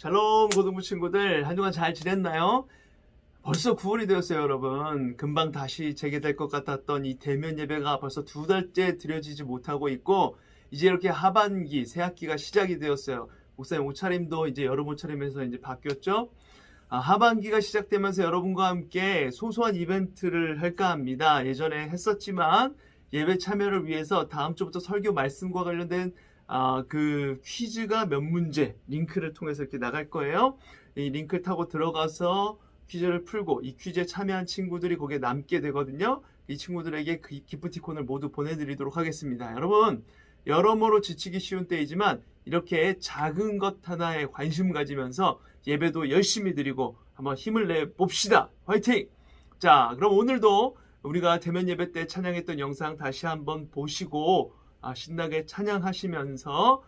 샬롬 고등부 친구들, 한동안 잘 지냈나요? 벌써 9월이 되었어요, 여러분. 금방 다시 재개될 것 같았던 이 대면 예배가 벌써 2달째 드려지지 못하고 있고, 이제 이렇게 하반기, 새학기가 시작이 되었어요. 목사님 옷차림도 이제 여름 옷차림에서 이제 바뀌었죠? 하반기가 시작되면서 여러분과 함께 소소한 이벤트를 할까 합니다. 예전에 했었지만 예배 참여를 위해서 다음 주부터 설교 말씀과 관련된 그 퀴즈가 몇 문제 링크를 통해서 이렇게 나갈 거예요. 이 링크를 타고 들어가서 퀴즈를 풀고 이 퀴즈에 참여한 친구들이 거기에 남게 되거든요. 이 친구들에게 그 기프티콘을 모두 보내드리도록 하겠습니다. 여러분, 여러모로 지치기 쉬운 때이지만 이렇게 작은 것 하나에 관심 가지면서 예배도 열심히 드리고 한번 힘을 내 봅시다. 화이팅! 자, 그럼 오늘도 우리가 대면 예배 때 찬양했던 영상 다시 한번 보시고 신나게 찬양하시면서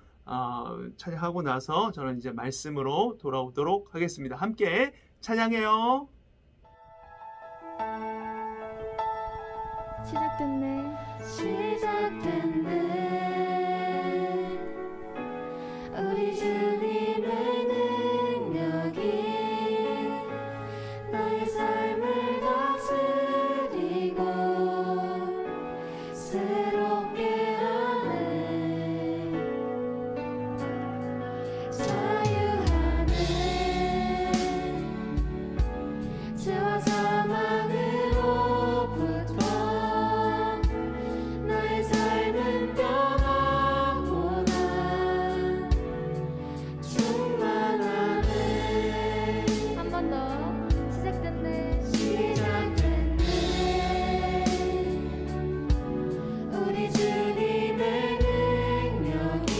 찬양하고 나서 저는 이제 말씀으로 돌아오도록 하겠습니다. 함께 찬양해요. 시작됐네. 우리 주님의 능력이 나의 삶을 다스리고 새롭게 하네. 자유하네. 죄와 사망으로부터 나의 삶은 변하고 난 충만하네. 한 번 더. 시작됐네. 우리 주님의 능력이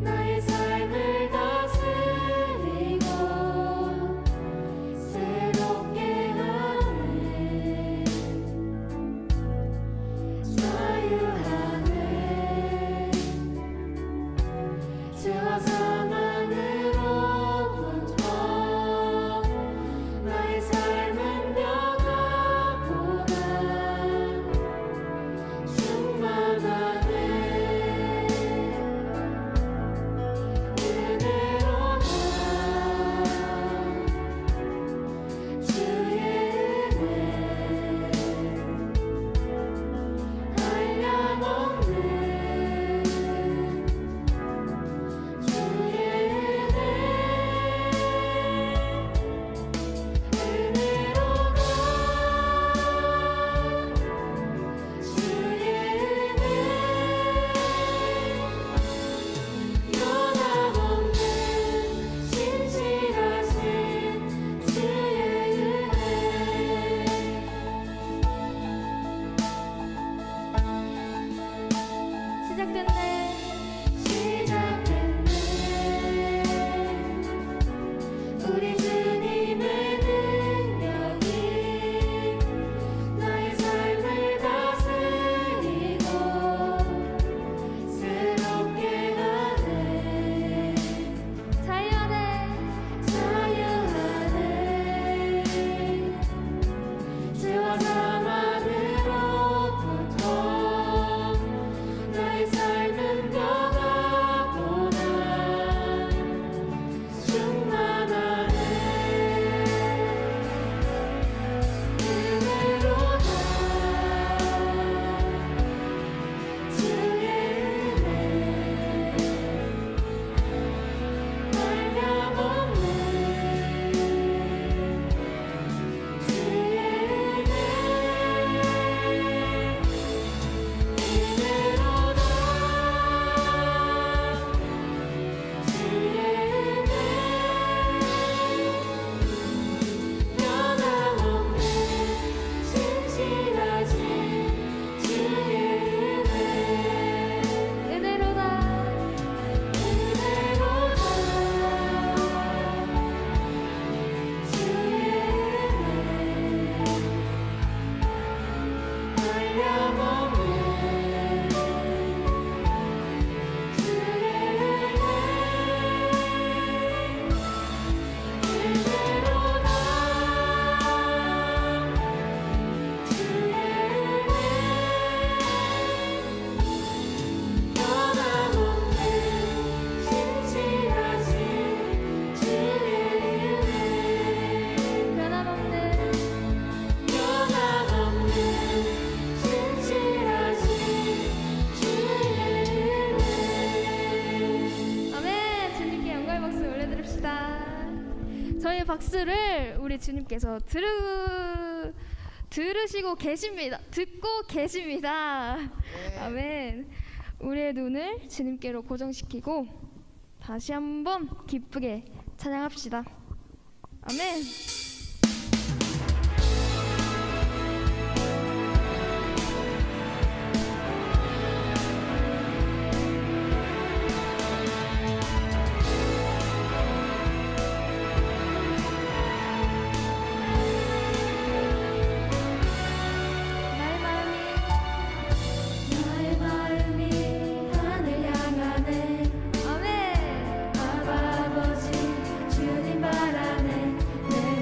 나의 삶을 다스리고 새롭게 하네. 자유하네. 죄와 사망으로부터 나의 삶은 변하고 난 충만하네. 은혜로 주의 은혜 한량없는 주의 저의 박수를 우리 주님께서 들으시고 계십니다. 듣고 계십니다. 아멘. 우리의 눈을 주님께로 고정시키고 다시 한번 기쁘게 찬양합시다. 아멘. 나의 마음이 하늘 향하네 아멘. 아버지 주님 바라네 내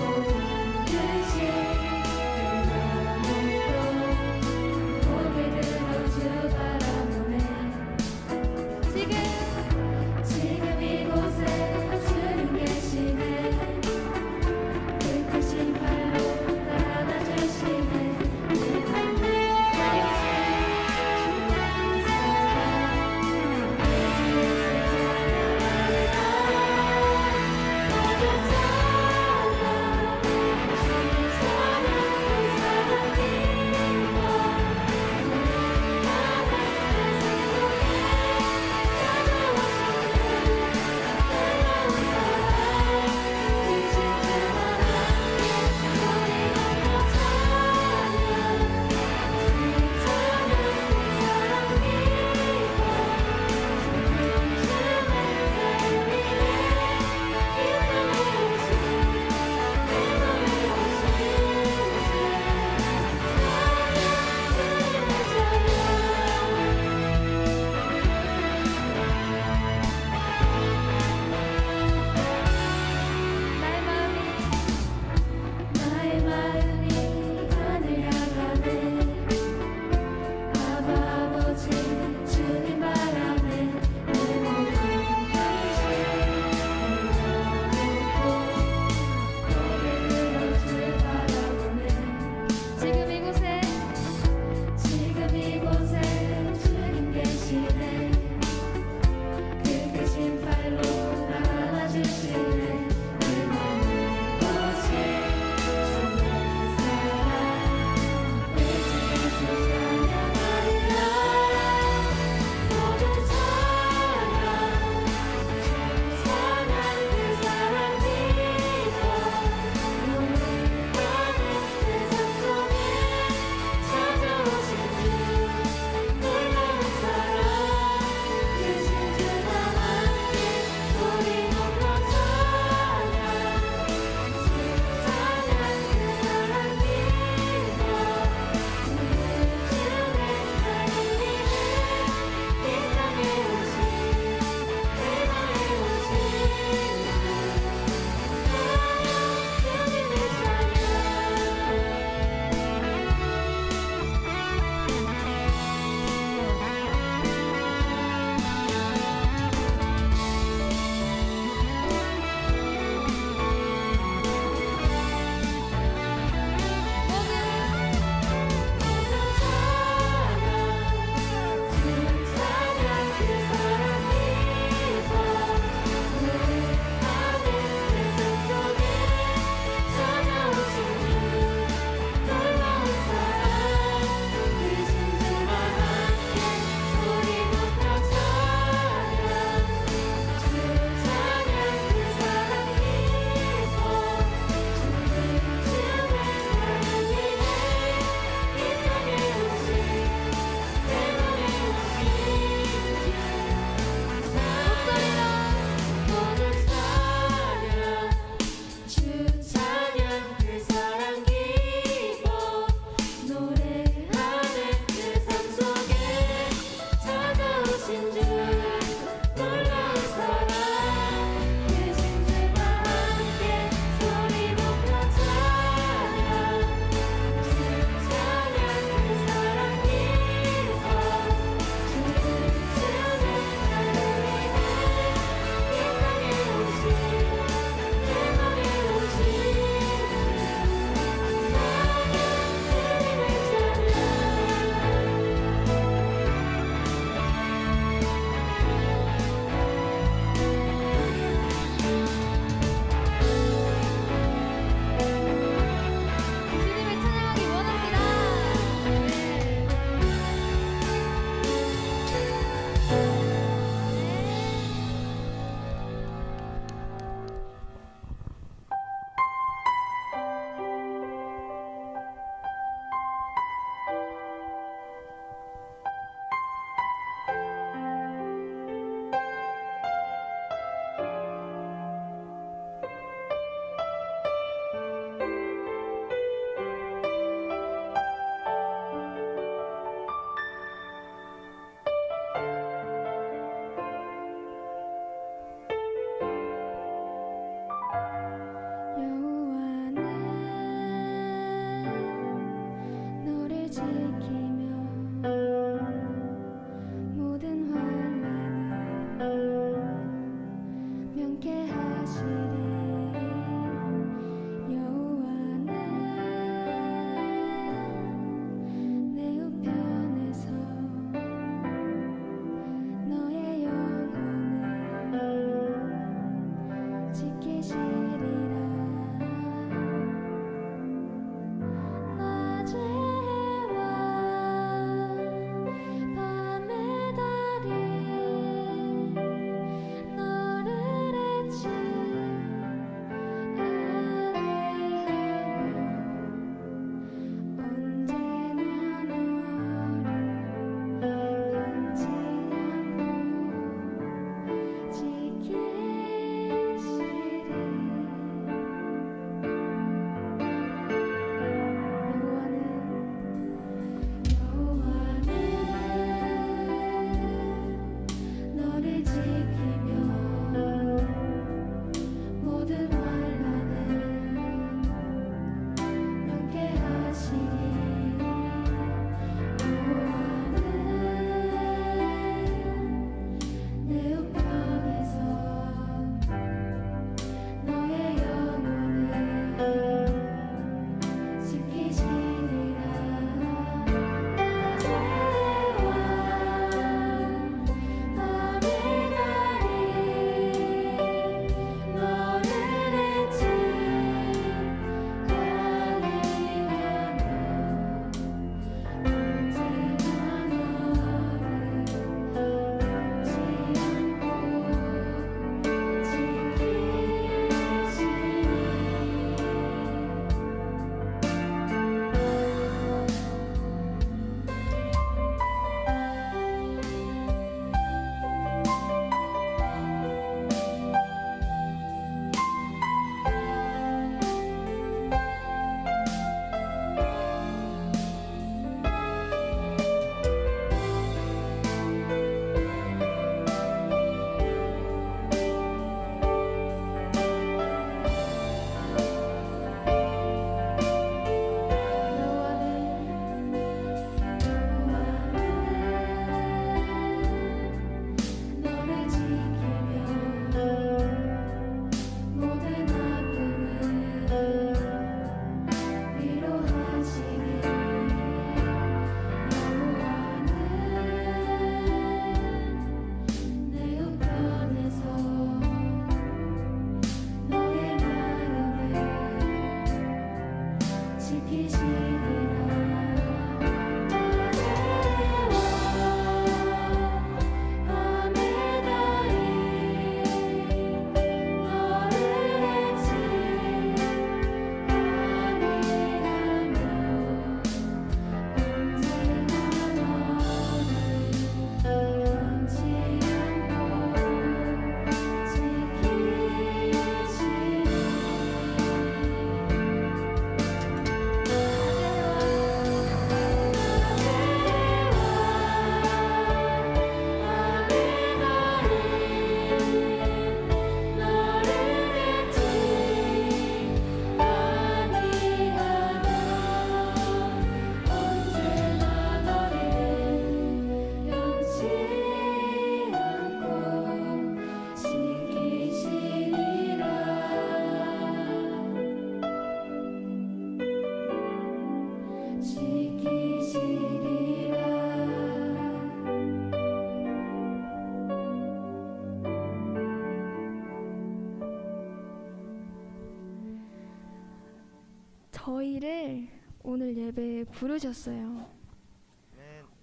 저희를 오늘 예배에 부르셨어요.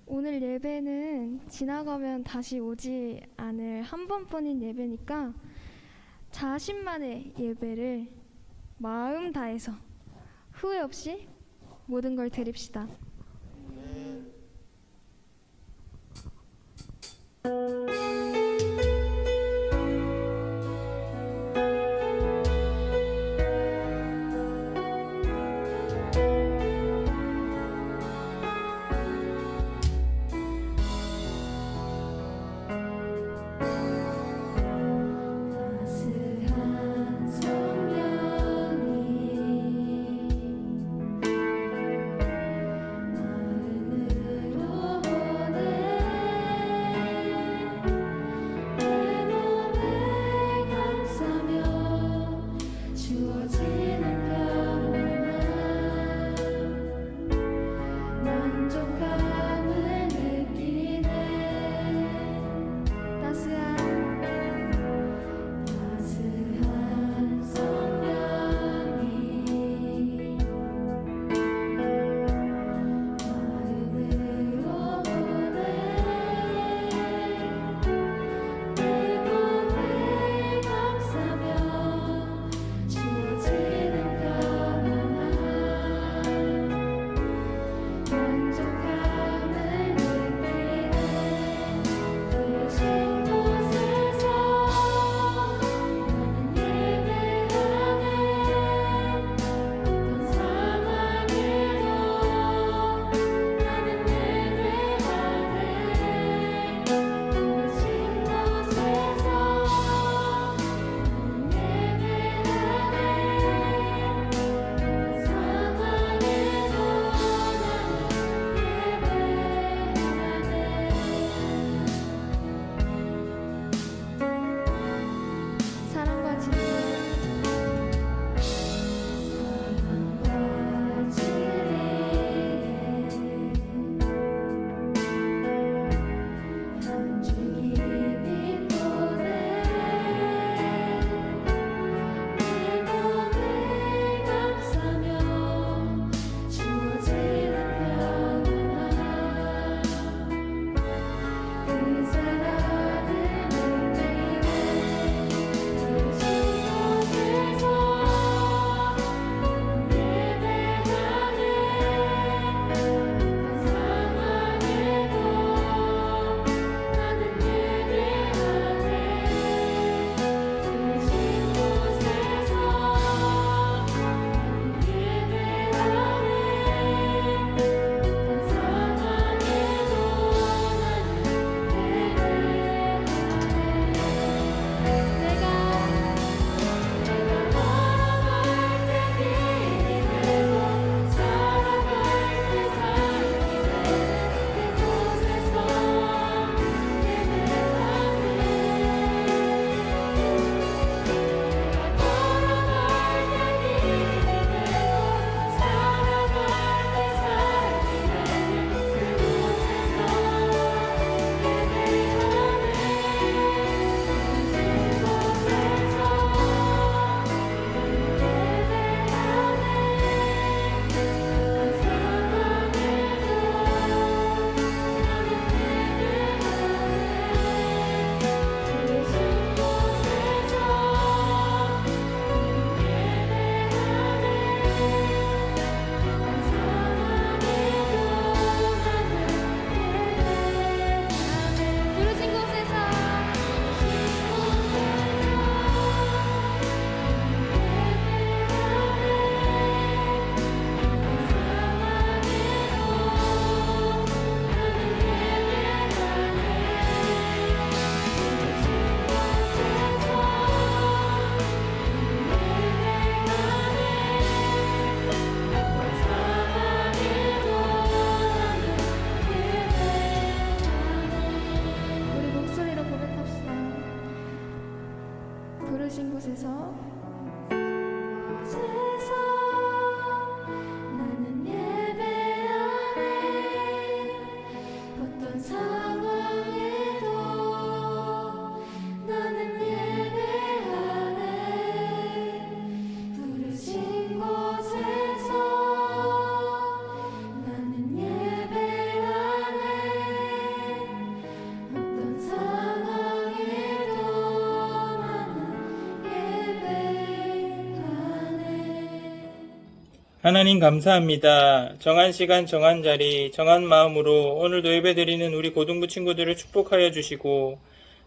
오늘 예배는 지나가면 다시 오지 않을 한 번뿐인 예배니까 자신만의 예배를 마음 다해서 후회 없이 모든 걸 드립시다. 따스한 성령이 마음으로 보내 내 몸을 감싸며 주어지는 편안함 만족감을 느끼네 따스한 성령이 마음으로 보내 내 몸을 감싸며 주어지는 편안함 만족감을 느끼네 부르신 곳에서 사랑과 진리 부르신 곳에서 나는 예배하네 어떤 상황에도 나는 예배하네 부르신 곳에서 하나님 감사합니다. 정한 시간, 정한 자리, 정한 마음으로 오늘도 예배드리는 우리 고등부 친구들을 축복하여 주시고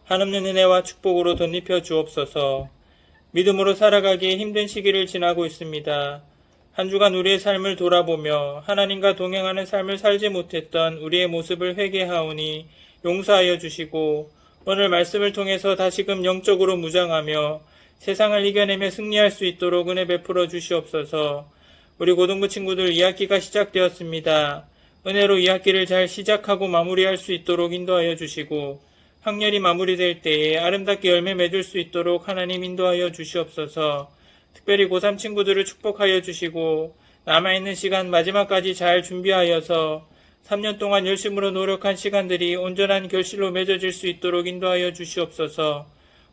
한없는 은혜와 축복으로 덧입혀 주옵소서. 믿음으로 살아가기에 힘든 시기를 지나고 있습니다. 한 주간 우리의 삶을 돌아보며 하나님과 동행하는 삶을 살지 못했던 우리의 모습을 회개하오니 용서하여 주시고 오늘 말씀을 통해서 다시금 영적으로 무장하며 세상을 이겨내며 승리할 수 있도록 은혜 베풀어 주시옵소서. 우리 고등부 친구들 2학기가 시작되었습니다. 은혜로 2학기를 잘 시작하고 마무리할 수 있도록 인도하여 주시고 학년이 마무리될 때에 아름답게 열매 맺을 수 있도록 하나님 인도하여 주시옵소서. 특별히 고3 친구들을 축복하여 주시고 남아있는 시간 마지막까지 잘 준비하여서 3년 동안 열심으로 노력한 시간들이 온전한 결실로 맺어질 수 있도록 인도하여 주시옵소서.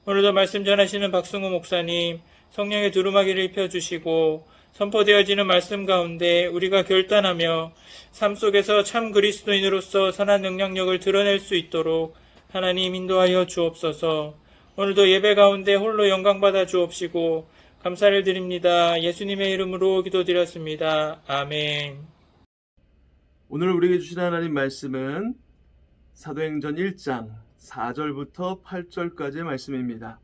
오늘도 말씀 전하시는 박승우 목사님 성령의 두루마기를 입혀주시고 선포되어지는 말씀 가운데 우리가 결단하며 삶 속에서 참 그리스도인으로서 선한 능력력을 드러낼 수 있도록 하나님 인도하여 주옵소서. 오늘도 예배 가운데 홀로 영광받아 주옵시고 감사를 드립니다. 예수님의 이름으로 기도드렸습니다. 아멘. 오늘 우리에게 주신 하나님 말씀은 사도행전 1장 4절부터 8절까지의 말씀입니다.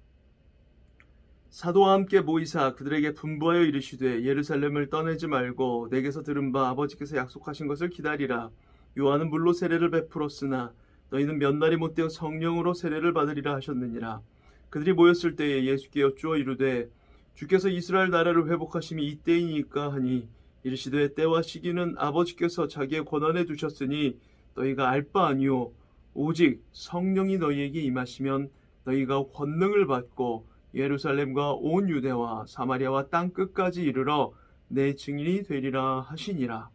사도와 함께 모이사 그들에게 분부하여 이르시되 예루살렘을 떠내지 말고 내게서 들은 바 아버지께서 약속하신 것을 기다리라. 요한은 물로 세례를 베풀었으나 너희는 몇 날이 못되어 성령으로 세례를 받으리라 하셨느니라. 그들이 모였을 때에 예수께 여쭈어 이르되 주께서 이스라엘 나라를 회복하심이 이때이니까 하니 이르시되 때와 시기는 아버지께서 자기의 권한에 두셨으니 너희가 알 바 아니요 오직 성령이 너희에게 임하시면 너희가 권능을 받고 예루살렘과 온 유대와 사마리아와 땅 끝까지 이르러 내 증인이 되리라 하시니라.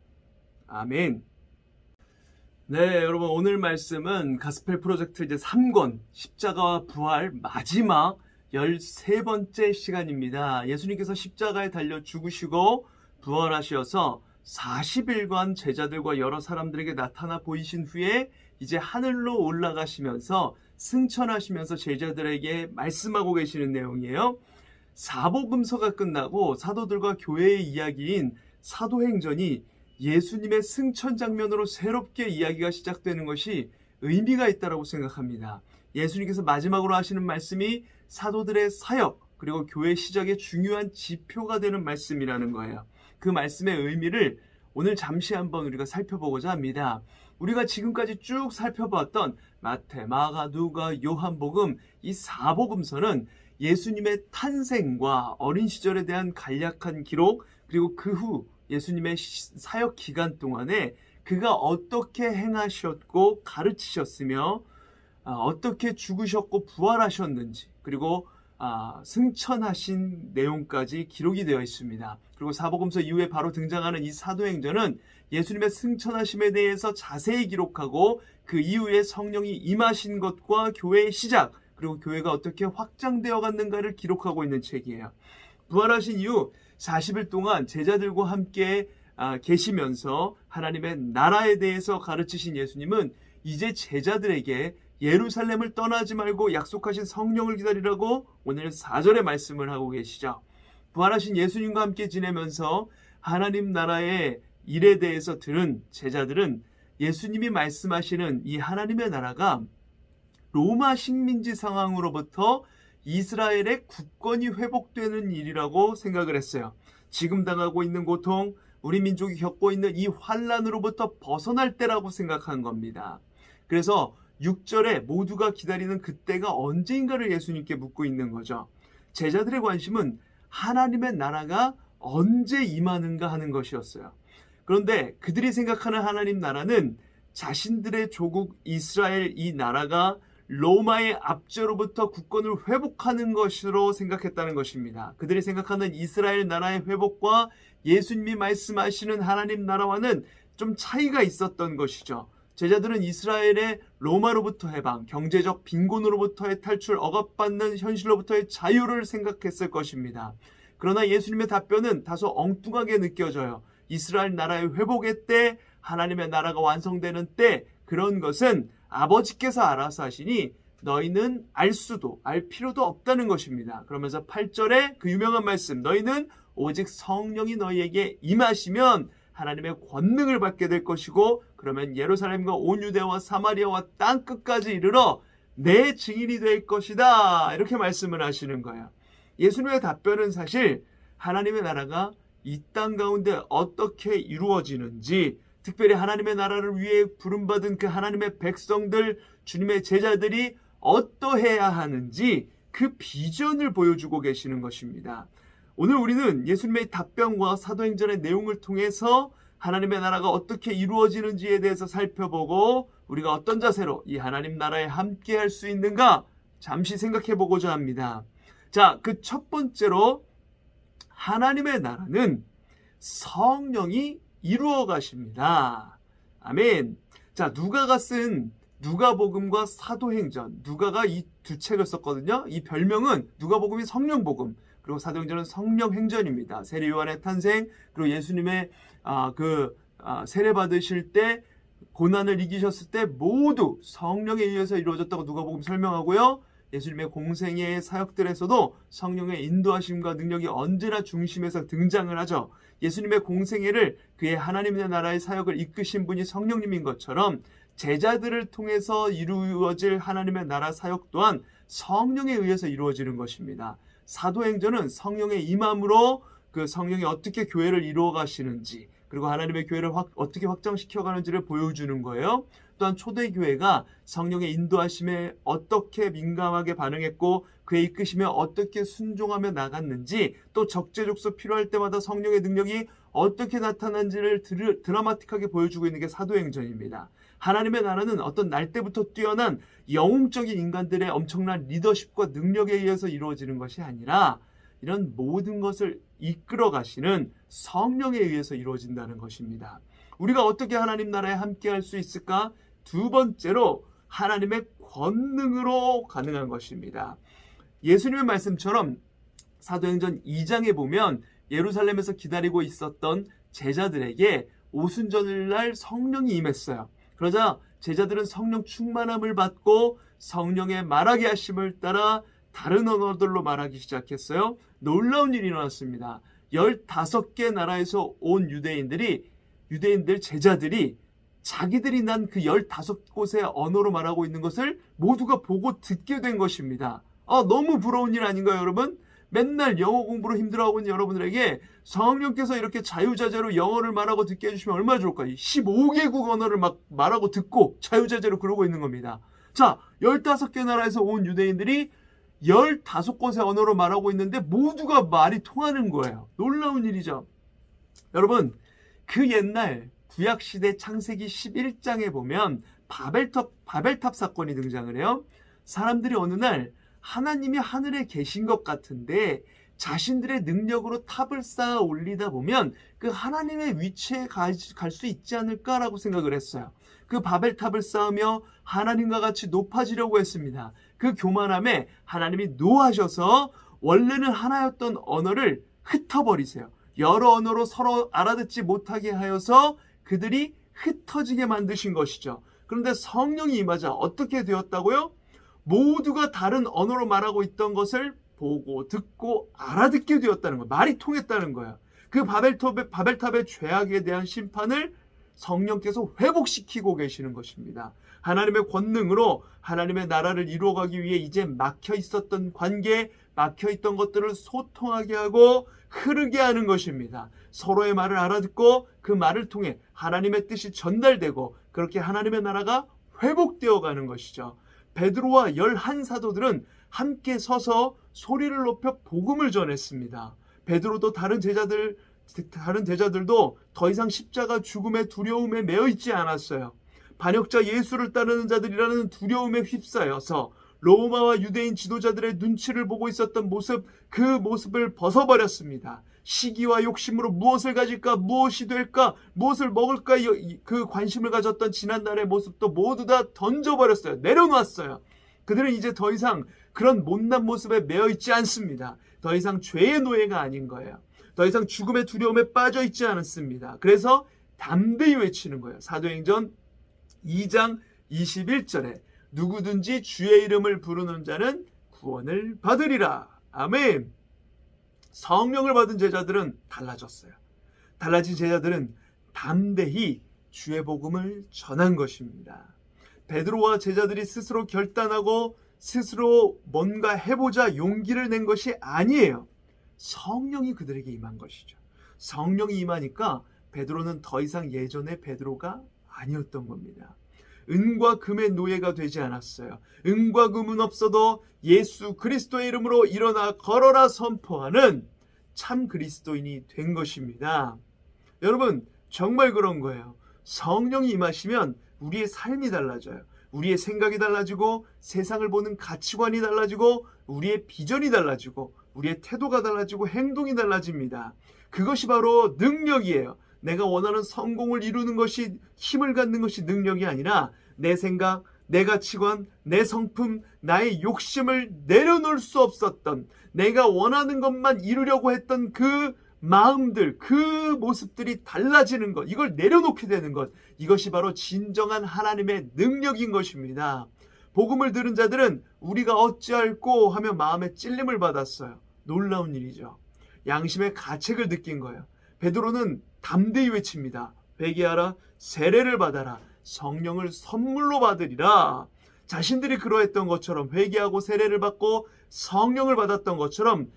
아멘. 네, 여러분 오늘 말씀은 가스펠 프로젝트 이제 3권 십자가와 부활 마지막 13번째 시간입니다. 예수님께서 십자가에 달려 죽으시고 부활하셔서 40일간 제자들과 여러 사람들에게 나타나 보이신 후에 이제 하늘로 올라가시면서 승천하시면서 제자들에게 말씀하고 계시는 내용이에요. 사복음서가 끝나고 사도들과 교회의 이야기인 사도행전이 예수님의 승천 장면으로 새롭게 이야기가 시작되는 것이 의미가 있다고 생각합니다. 예수님께서 마지막으로 하시는 말씀이 사도들의 사역 그리고 교회 시작의 중요한 지표가 되는 말씀이라는 거예요. 그 말씀의 의미를 오늘 잠시 한번 우리가 살펴보고자 합니다. 우리가 지금까지 쭉 살펴봤던 마태, 마가, 누가, 요한복음 이 사복음서는 예수님의 탄생과 어린 시절에 대한 간략한 기록 그리고 그 후 예수님의 사역 기간 동안에 그가 어떻게 행하셨고 가르치셨으며 어떻게 죽으셨고 부활하셨는지 그리고 승천하신 내용까지 기록이 되어 있습니다. 그리고 사복음서 이후에 바로 등장하는 이 사도행전은 예수님의 승천하심에 대해서 자세히 기록하고 그 이후에 성령이 임하신 것과 교회의 시작 그리고 교회가 어떻게 확장되어 갔는가를 기록하고 있는 책이에요. 부활하신 이후 40일 동안 제자들과 함께 계시면서 하나님의 나라에 대해서 가르치신 예수님은 이제 제자들에게 예루살렘을 떠나지 말고 약속하신 성령을 기다리라고 오늘 4절의 말씀을 하고 계시죠. 부활하신 예수님과 함께 지내면서 하나님 나라의 일에 대해서 들은 제자들은 예수님이 말씀하시는 이 하나님의 나라가 로마 식민지 상황으로부터 이스라엘의 국권이 회복되는 일이라고 생각을 했어요. 지금 당하고 있는 고통, 우리 민족이 겪고 있는 이 환란으로부터 벗어날 때라고 생각한 겁니다. 그래서 6절에 모두가 기다리는 그때가 언제인가를 예수님께 묻고 있는 거죠. 제자들의 관심은 하나님의 나라가 언제 임하는가 하는 것이었어요. 그런데 그들이 생각하는 하나님 나라는 자신들의 조국 이스라엘 이 나라가 로마의 압제로부터 국권을 회복하는 것으로 생각했다는 것입니다. 그들이 생각하는 이스라엘 나라의 회복과 예수님이 말씀하시는 하나님 나라와는 좀 차이가 있었던 것이죠. 제자들은 이스라엘의 로마로부터 해방, 경제적 빈곤으로부터의 탈출, 억압받는 현실로부터의 자유를 생각했을 것입니다. 그러나 예수님의 답변은 다소 엉뚱하게 느껴져요. 이스라엘 나라의 회복의 때, 하나님의 나라가 완성되는 때, 그런 것은 아버지께서 알아서 하시니 너희는 알 수도 알 필요도 없다는 것입니다. 그러면서 8절에 그 유명한 말씀, 너희는 오직 성령이 너희에게 임하시면 하나님의 권능을 받게 될 것이고, 그러면 예루살렘과 온 유대와 사마리아와 땅 끝까지 이르러 내 증인이 될 것이다. 이렇게 말씀을 하시는 거예요. 예수님의 답변은 사실 하나님의 나라가 이 땅 가운데 어떻게 이루어지는지, 특별히 하나님의 나라를 위해 부름받은 그 하나님의 백성들, 주님의 제자들이 어떠해야 하는지 그 비전을 보여주고 계시는 것입니다. 오늘 우리는 예수님의 답변과 사도행전의 내용을 통해서 하나님의 나라가 어떻게 이루어지는지에 대해서 살펴보고, 우리가 어떤 자세로 이 하나님 나라에 함께 할 수 있는가 잠시 생각해 보고자 합니다. 자, 그 첫 번째로 하나님의 나라는 성령이 이루어 가십니다. 아멘. 자, 누가가 쓴 누가복음과 사도행전, 누가가 이 두 책을 썼거든요. 이 별명은 누가복음이 성령복음, 그리고 사도행전은 성령행전입니다. 세례 요한의 탄생, 그리고 예수님의 세례 받으실 때, 고난을 이기셨을 때 모두 성령에 의해서 이루어졌다고 누가복음 설명하고요. 예수님의 공생의 사역들에서도 성령의 인도하심과 능력이 언제나 중심에서 등장을 하죠. 예수님의 공생애를 그의 하나님의 나라의 사역을 이끄신 분이 성령님인 것처럼 제자들을 통해서 이루어질 하나님의 나라 사역 또한 성령에 의해서 이루어지는 것입니다. 사도행전은 성령의 임함으로 그 성령이 어떻게 교회를 이루어 가시는지, 그리고 하나님의 교회를 어떻게 확장시켜 가는지를 보여주는 거예요. 또한 초대교회가 성령의 인도하심에 어떻게 민감하게 반응했고 그의 이끄심에 어떻게 순종하며 나갔는지, 또 적재적소 필요할 때마다 성령의 능력이 어떻게 나타난지를 드라마틱하게 보여주고 있는 게 사도행전입니다. 하나님의 나라는 어떤 날 때부터 뛰어난 영웅적인 인간들의 엄청난 리더십과 능력에 의해서 이루어지는 것이 아니라 이런 모든 것을 이끌어 가시는 성령에 의해서 이루어진다는 것입니다. 우리가 어떻게 하나님 나라에 함께 할 수 있을까? 두 번째로 하나님의 권능으로 가능한 것입니다. 예수님의 말씀처럼 사도행전 2장에 보면 예루살렘에서 기다리고 있었던 제자들에게 오순절날 성령이 임했어요. 그러자 제자들은 성령 충만함을 받고 성령의 말하게 하심을 따라 다른 언어들로 말하기 시작했어요. 놀라운 일이 일어났습니다. 15개 나라에서 온 유대인들 제자들이 자기들이 난 그 15곳의 언어로 말하고 있는 것을 모두가 보고 듣게 된 것입니다. 너무 부러운 일 아닌가요, 여러분? 맨날 영어 공부로 힘들어하고 있는 여러분들에게 성령께서 이렇게 자유자재로 영어를 말하고 듣게 해주시면 얼마나 좋을까요? 15개국 언어를 막 말하고 듣고 자유자재로 그러고 있는 겁니다. 자, 15개 나라에서 온 유대인들이 15곳의 언어로 말하고 있는데 모두가 말이 통하는 거예요. 놀라운 일이죠. 여러분, 그 옛날 구약시대 창세기 11장에 보면 바벨탑 사건이 등장을 해요. 사람들이 어느 날 하나님이 하늘에 계신 것 같은데 자신들의 능력으로 탑을 쌓아 올리다 보면 그 하나님의 위치에 갈 수 있지 않을까라고 생각을 했어요. 그 바벨탑을 쌓으며 하나님과 같이 높아지려고 했습니다. 그 교만함에 하나님이 노하셔서 원래는 하나였던 언어를 흩어버리세요. 여러 언어로 서로 알아듣지 못하게 하여서 그들이 흩어지게 만드신 것이죠. 그런데 성령이 임하자 어떻게 되었다고요? 모두가 다른 언어로 말하고 있던 것을 보고 듣고 알아듣게 되었다는 거예요. 말이 통했다는 거예요. 그 바벨탑의 죄악에 대한 심판을 성령께서 회복시키고 계시는 것입니다. 하나님의 권능으로 하나님의 나라를 이루어가기 위해 이제 막혀 있었던 관계, 막혀 있던 것들을 소통하게 하고 흐르게 하는 것입니다. 서로의 말을 알아듣고 그 말을 통해 하나님의 뜻이 전달되고 그렇게 하나님의 나라가 회복되어 가는 것이죠. 베드로와 11사도들은 함께 서서 소리를 높여 복음을 전했습니다. 베드로도 다른 제자들도 더 이상 십자가 죽음의 두려움에 매여 있지 않았어요. 반역자 예수를 따르는 자들이라는 두려움에 휩싸여서 로마와 유대인 지도자들의 눈치를 보고 있었던 그 모습을 벗어버렸습니다. 시기와 욕심으로 무엇을 가질까, 무엇이 될까, 무엇을 먹을까 그 관심을 가졌던 지난날의 모습도 모두 다 던져버렸어요. 내려놨어요. 그들은 이제 더 이상 그런 못난 모습에 매여 있지 않습니다. 더 이상 죄의 노예가 아닌 거예요. 더 이상 죽음의 두려움에 빠져 있지 않았습니다. 그래서 담대히 외치는 거예요. 사도행전 2장 21절에 누구든지 주의 이름을 부르는 자는 구원을 받으리라. 아멘. 성령을 받은 제자들은 달라졌어요. 달라진 제자들은 담대히 주의 복음을 전한 것입니다. 베드로와 제자들이 스스로 결단하고 스스로 뭔가 해보자 용기를 낸 것이 아니에요. 성령이 그들에게 임한 것이죠. 성령이 임하니까 베드로는 더 이상 예전의 베드로가 아니었던 겁니다. 은과 금의 노예가 되지 않았어요. 은과 금은 없어도 예수 그리스도의 이름으로 일어나 걸어라 선포하는 참 그리스도인이 된 것입니다. 여러분, 정말 그런 거예요. 성령이 임하시면 우리의 삶이 달라져요. 우리의 생각이 달라지고 세상을 보는 가치관이 달라지고 우리의 비전이 달라지고 우리의 태도가 달라지고 행동이 달라집니다. 그것이 바로 능력이에요. 내가 원하는 성공을 이루는 것이, 힘을 갖는 것이 능력이 아니라 내 생각, 내 가치관, 내 성품, 나의 욕심을 내려놓을 수 없었던, 내가 원하는 것만 이루려고 했던 그 마음들, 그 모습들이 달라지는 것, 이걸 내려놓게 되는 것, 이것이 바로 진정한 하나님의 능력인 것입니다. 복음을 들은 자들은 우리가 어찌할꼬 하며 마음에 찔림을 받았어요. 놀라운 일이죠. 양심의 가책을 느낀 거예요. 베드로는 담대히 외칩니다. 회개하라, 세례를 받아라, 성령을 선물로 받으리라. 자신들이 그러했던 것처럼 회개하고 세례를 받고 성령을 받았던 것처럼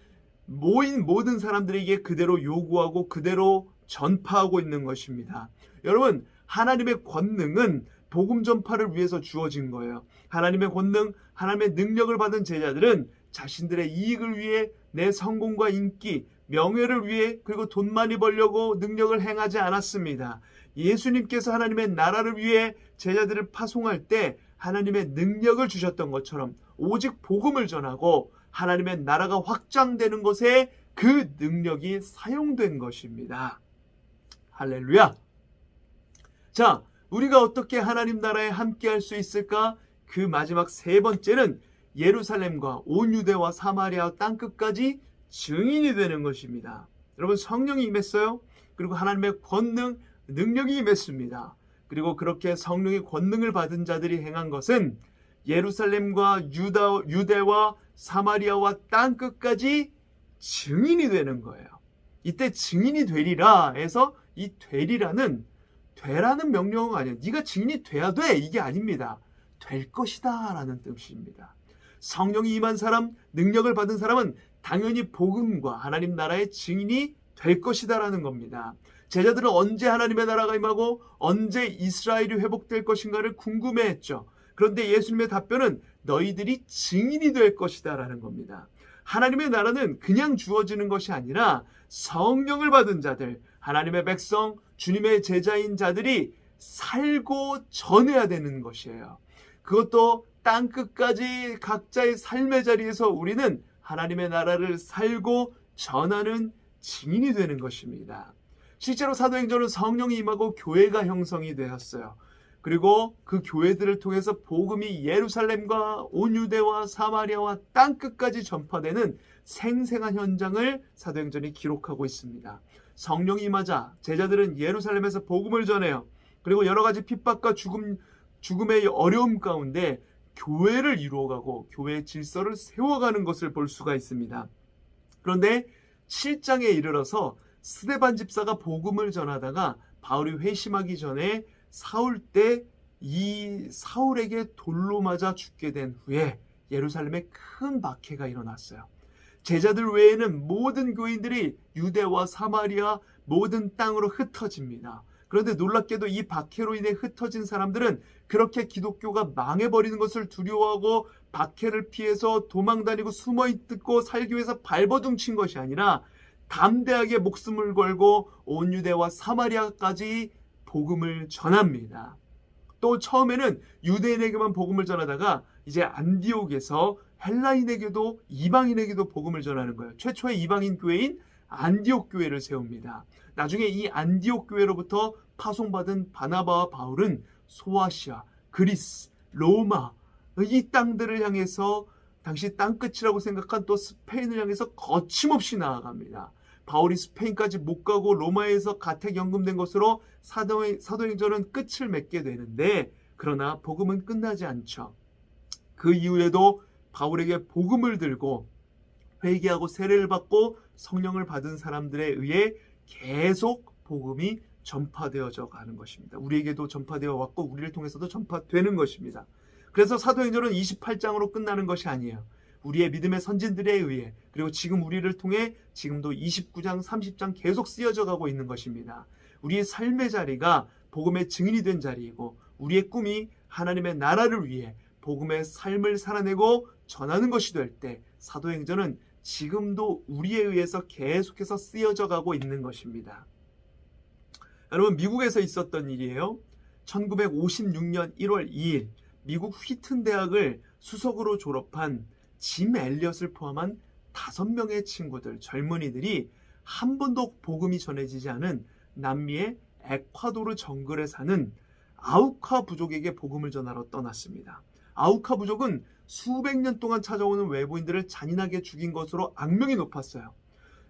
모인 모든 사람들에게 그대로 요구하고 그대로 전파하고 있는 것입니다. 여러분, 하나님의 권능은 복음 전파를 위해서 주어진 거예요. 하나님의 권능, 하나님의 능력을 받은 제자들은 자신들의 이익을 위해, 내 성공과 인기, 명예를 위해, 그리고 돈 많이 벌려고 능력을 행하지 않았습니다. 예수님께서 하나님의 나라를 위해 제자들을 파송할 때 하나님의 능력을 주셨던 것처럼 오직 복음을 전하고 하나님의 나라가 확장되는 것에 그 능력이 사용된 것입니다. 할렐루야. 자, 우리가 어떻게 하나님 나라에 함께 할 수 있을까? 그 마지막 세 번째는 예루살렘과 온 유대와 사마리아 땅끝까지 증인이 되는 것입니다. 여러분, 성령이 임했어요. 그리고 하나님의 권능, 능력이 임했습니다. 그리고 그렇게 성령의 권능을 받은 자들이 행한 것은 예루살렘과 유대와 사마리아와 땅끝까지 증인이 되는 거예요. 이때 증인이 되리라 해서 이 되리라는 명령어가 아니에요. 네가 증인이 돼야 돼, 이게 아닙니다. 될 것이다 라는 뜻입니다. 성령이 임한 사람, 능력을 받은 사람은 당연히 복음과 하나님 나라의 증인이 될 것이다 라는 겁니다. 제자들은 언제 하나님의 나라가 임하고 언제 이스라엘이 회복될 것인가를 궁금해했죠. 그런데 예수님의 답변은 너희들이 증인이 될 것이다 라는 겁니다. 하나님의 나라는 그냥 주어지는 것이 아니라 성령을 받은 자들, 하나님의 백성, 주님의 제자인 자들이 살고 전해야 되는 것이에요. 그것도 땅끝까지 각자의 삶의 자리에서 우리는 하나님의 나라를 살고 전하는 증인이 되는 것입니다. 실제로 사도행전은 성령이 임하고 교회가 형성이 되었어요. 그리고 그 교회들을 통해서 복음이 예루살렘과 온 유대와 사마리아와 땅끝까지 전파되는 생생한 현장을 사도행전이 기록하고 있습니다. 성령이 임하자 제자들은 예루살렘에서 복음을 전해요. 그리고 여러 가지 핍박과 죽음의 어려움 가운데 교회를 이루어가고 교회의 질서를 세워가는 것을 볼 수가 있습니다. 그런데 7장에 이르러서 스데반 집사가 복음을 전하다가 바울이 회심하기 전에 이 사울에게 돌로 맞아 죽게 된 후에 예루살렘에 큰 박해가 일어났어요. 제자들 외에는 모든 교인들이 유대와 사마리아 모든 땅으로 흩어집니다. 그런데 놀랍게도 이 박해로 인해 흩어진 사람들은 그렇게 기독교가 망해버리는 것을 두려워하고 박해를 피해서 도망다니고 숨어있고 살기 위해서 발버둥 친 것이 아니라 담대하게 목숨을 걸고 온 유대와 사마리아까지 복음을 전합니다. 또 처음에는 유대인에게만 복음을 전하다가 이제 안디옥에서 헬라인에게도 이방인에게도 복음을 전하는 거예요. 최초의 이방인 교회인 안디옥 교회를 세웁니다. 나중에 이 안디옥 교회로부터 파송받은 바나바와 바울은 소아시아, 그리스, 로마 이 땅들을 향해서 당시 땅끝이라고 생각한 또 스페인을 향해서 거침없이 나아갑니다. 바울이 스페인까지 못 가고 로마에서 가택연금된 것으로 사도행전은 끝을 맺게 되는데 그러나 복음은 끝나지 않죠. 그 이후에도 바울에게 복음을 들고 회개하고 세례를 받고 성령을 받은 사람들에 의해 계속 복음이 전파되어져 가는 것입니다. 우리에게도 전파되어 왔고 우리를 통해서도 전파되는 것입니다. 그래서 사도행전은 28장으로 끝나는 것이 아니에요. 우리의 믿음의 선진들에 의해 그리고 지금 우리를 통해 지금도 29장, 30장 계속 쓰여져 가고 있는 것입니다. 우리의 삶의 자리가 복음의 증인이 된 자리이고 우리의 꿈이 하나님의 나라를 위해 복음의 삶을 살아내고 전하는 것이 될 때 사도행전은 지금도 우리에 의해서 계속해서 쓰여져 가고 있는 것입니다. 여러분, 미국에서 있었던 일이에요. 1956년 1월 2일 미국 휘튼 대학을 수석으로 졸업한 짐 엘리엇을 포함한 5명의 친구들, 젊은이들이 한 번도 복음이 전해지지 않은 남미의 에콰도르 정글에 사는 아우카 부족에게 복음을 전하러 떠났습니다. 아우카 부족은 수백 년 동안 찾아오는 외부인들을 잔인하게 죽인 것으로 악명이 높았어요.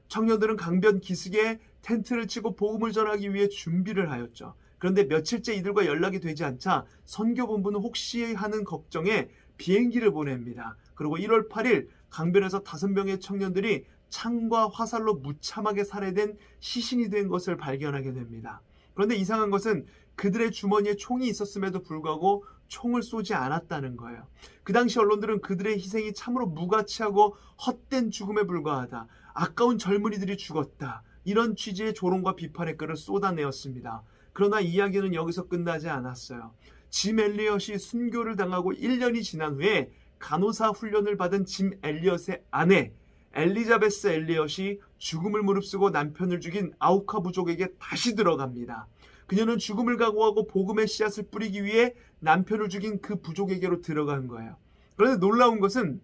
청년들은 강변 기슭에 텐트를 치고 복음을 전하기 위해 준비를 하였죠. 그런데 며칠째 이들과 연락이 되지 않자 선교본부는 혹시 하는 걱정에 비행기를 보냅니다. 그리고 1월 8일 강변에서 5명의 청년들이 창과 화살로 무참하게 살해된 시신이 된 것을 발견하게 됩니다. 그런데 이상한 것은 그들의 주머니에 총이 있었음에도 불구하고 총을 쏘지 않았다는 거예요. 그 당시 언론들은 그들의 희생이 참으로 무가치하고 헛된 죽음에 불과하다, 아까운 젊은이들이 죽었다, 이런 취지의 조롱과 비판의 글을 쏟아내었습니다. 그러나 이야기는 여기서 끝나지 않았어요. 짐 엘리엇이 순교를 당하고 1년이 지난 후에 간호사 훈련을 받은 짐 엘리엇의 아내 엘리자베스 엘리엇이 죽음을 무릅쓰고 남편을 죽인 아우카 부족에게 다시 들어갑니다. 그녀는 죽음을 각오하고 복음의 씨앗을 뿌리기 위해 남편을 죽인 그 부족에게로 들어간 거예요. 그런데 놀라운 것은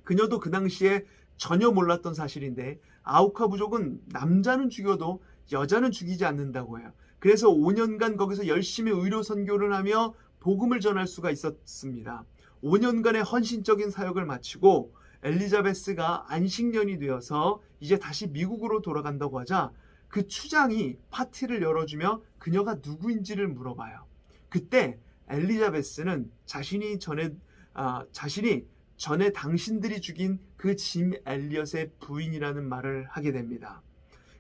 그녀도 그 당시에 전혀 몰랐던 사실인데 아우카 부족은 남자는 죽여도 여자는 죽이지 않는다고 해요. 그래서 5년간 거기서 열심히 의료 선교를 하며 복음을 전할 수가 있었습니다. 5년간의 헌신적인 사역을 마치고 엘리자베스가 안식년이 되어서 이제 다시 미국으로 돌아간다고 하자 그 추장이 파티를 열어주며 그녀가 누구인지를 물어봐요. 그때 엘리자베스는 자신이 전에 당신들이 죽인 그 짐 엘리엇의 부인이라는 말을 하게 됩니다.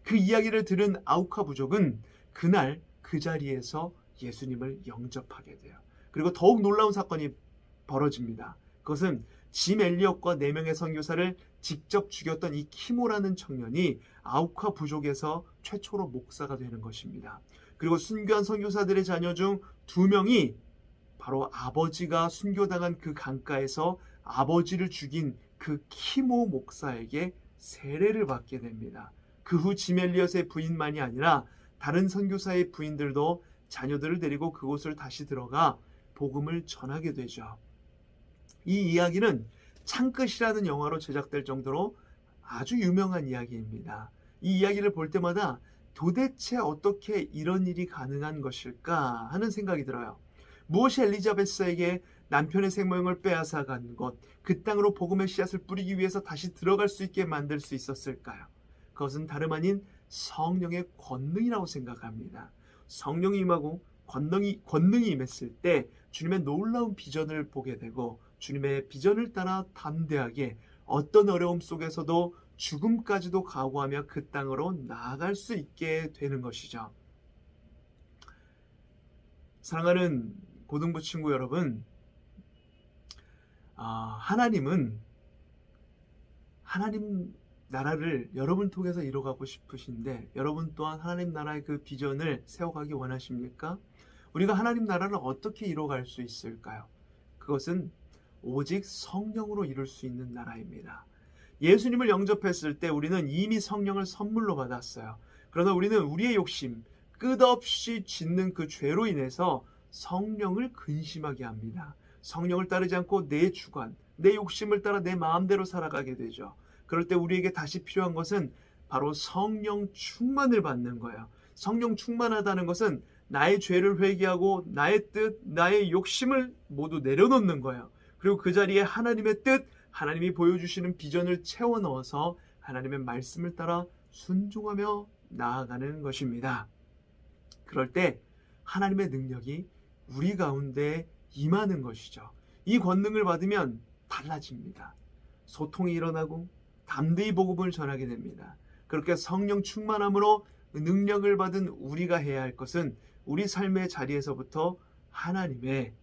그 이야기를 들은 아우카 부족은 그날 그 자리에서 예수님을 영접하게 돼요. 그리고 더욱 놀라운 사건이 벌어집니다. 그것은 짐 엘리엇과 4명의 선교사를 직접 죽였던 이 키모라는 청년이 아우카 부족에서 최초로 목사가 되는 것입니다. 그리고 순교한 선교사들의 자녀 중 2명이 바로 아버지가 순교당한 그 강가에서 아버지를 죽인 그 키모 목사에게 세례를 받게 됩니다. 그 후 짐 엘리엇의 부인만이 아니라 다른 선교사의 부인들도 자녀들을 데리고 그곳을 다시 들어가 복음을 전하게 되죠. 이 이야기는 창끝이라는 영화로 제작될 정도로 아주 유명한 이야기입니다. 이 이야기를 볼 때마다 도대체 어떻게 이런 일이 가능한 것일까 하는 생각이 들어요. 무엇이 엘리자베스에게 남편의 생명을 빼앗아간 것, 그 땅으로 복음의 씨앗을 뿌리기 위해서 다시 들어갈 수 있게 만들 수 있었을까요? 그것은 다름 아닌 성령의 권능이라고 생각합니다. 성령이 임하고 권능이 임했을 때 주님의 놀라운 비전을 보게 되고 주님의 비전을 따라 담대하게 어떤 어려움 속에서도 죽음까지도 각오하며 그 땅으로 나아갈 수 있게 되는 것이죠. 사랑하는 고등부 친구 여러분, 하나님 나라를 여러분 통해서 이뤄가고 싶으신데 여러분 또한 하나님 나라의 그 비전을 세워가기 원하십니까? 우리가 하나님 나라를 어떻게 이뤄갈 수 있을까요? 그것은 오직 성령으로 이룰 수 있는 나라입니다. 예수님을 영접했을 때 우리는 이미 성령을 선물로 받았어요. 그러나 우리는 우리의 욕심, 끝없이 짓는 그 죄로 인해서 성령을 근심하게 합니다. 성령을 따르지 않고 내 주관, 내 욕심을 따라 내 마음대로 살아가게 되죠. 그럴 때 우리에게 다시 필요한 것은 바로 성령 충만을 받는 거예요. 성령 충만하다는 것은 나의 죄를 회개하고 나의 뜻, 나의 욕심을 모두 내려놓는 거예요. 그리고 그 자리에 하나님의 뜻, 하나님이 보여주시는 비전을 채워 넣어서 하나님의 말씀을 따라 순종하며 나아가는 것입니다. 그럴 때 하나님의 능력이 우리 가운데 임하는 것이죠. 이 권능을 받으면 달라집니다. 소통이 일어나고 담대히 복음을 전하게 됩니다. 그렇게 성령 충만함으로 능력을 받은 우리가 해야 할 것은 우리 삶의 자리에서부터 하나님의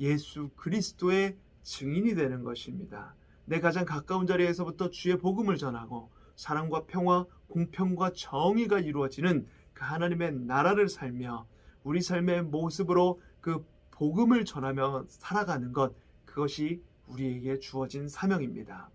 예수 그리스도의 증인이 되는 것입니다. 내 가장 가까운 자리에서부터 주의 복음을 전하고 사랑과 평화, 공평과 정의가 이루어지는 그 하나님의 나라를 살며 우리 삶의 모습으로 그 복음을 전하며 살아가는 것, 그것이 우리에게 주어진 사명입니다.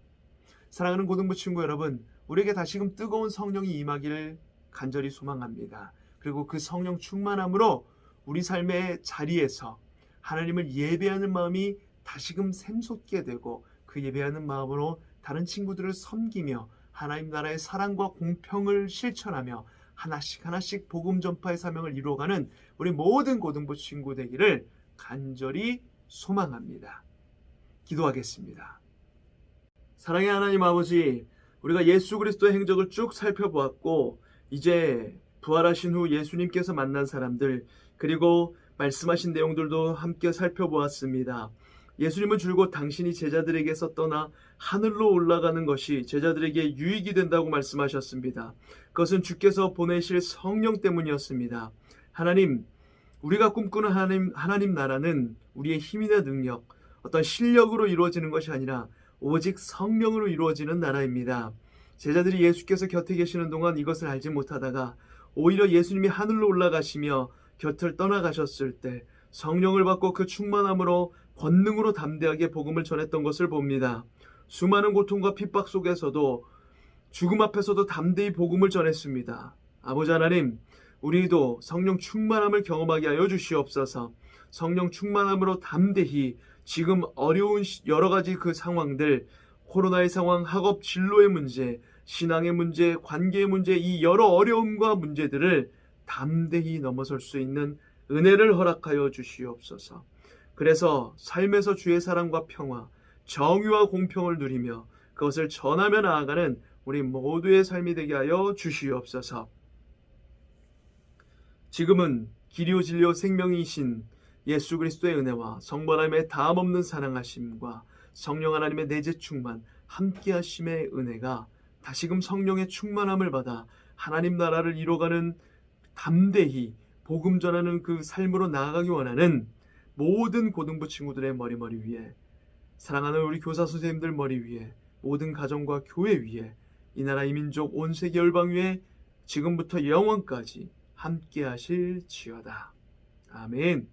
사랑하는 고등부 친구 여러분, 우리에게 다시금 뜨거운 성령이 임하기를 간절히 소망합니다. 그리고 그 성령 충만함으로 우리 삶의 자리에서 하나님을 예배하는 마음이 다시금 샘솟게 되고 그 예배하는 마음으로 다른 친구들을 섬기며 하나님 나라의 사랑과 공평을 실천하며 하나씩 복음 전파의 사명을 이루어가는 우리 모든 고등부 친구 되기를 간절히 소망합니다. 기도하겠습니다. 사랑의 하나님 아버지, 우리가 예수 그리스도의 행적을 쭉 살펴보았고 이제 부활하신 후 예수님께서 만난 사람들, 그리고 말씀하신 내용들도 함께 살펴보았습니다. 예수님은 줄곧 당신이 제자들에게서 떠나 하늘로 올라가는 것이 제자들에게 유익이 된다고 말씀하셨습니다. 그것은 주께서 보내실 성령 때문이었습니다. 하나님, 우리가 꿈꾸는 하나님 나라는 우리의 힘이나 능력, 어떤 실력으로 이루어지는 것이 아니라 오직 성령으로 이루어지는 나라입니다. 제자들이 예수께서 곁에 계시는 동안 이것을 알지 못하다가 오히려 예수님이 하늘로 올라가시며 곁을 떠나가셨을 때 성령을 받고 그 충만함으로 권능으로 담대하게 복음을 전했던 것을 봅니다. 수많은 고통과 핍박 속에서도 죽음 앞에서도 담대히 복음을 전했습니다. 아버지 하나님, 우리도 성령 충만함을 경험하게 하여 주시옵소서. 성령 충만함으로 담대히 지금 어려운 여러 가지 그 상황들, 코로나의 상황, 학업 진로의 문제, 신앙의 문제, 관계의 문제, 이 여러 어려움과 문제들을 담대히 넘어설 수 있는 은혜를 허락하여 주시옵소서. 그래서 삶에서 주의 사랑과 평화, 정의와 공평을 누리며 그것을 전하며 나아가는 우리 모두의 삶이 되게 하여 주시옵소서. 지금은 길이요 진리요 생명이신 예수 그리스도의 은혜와 성부 하나님의 다함없는 사랑하심과 성령 하나님의 내재 충만 함께 하심의 은혜가 다시금 성령의 충만함을 받아 하나님 나라를 이뤄가는 담대히 복음 전하는 그 삶으로 나아가기 원하는 모든 고등부 친구들의 머리 위에, 사랑하는 우리 교사 선생님들 머리 위에, 모든 가정과 교회 위에, 이 나라 이 민족 온 세계 열방 위에 지금부터 영원까지 함께 하실지어다. 아멘.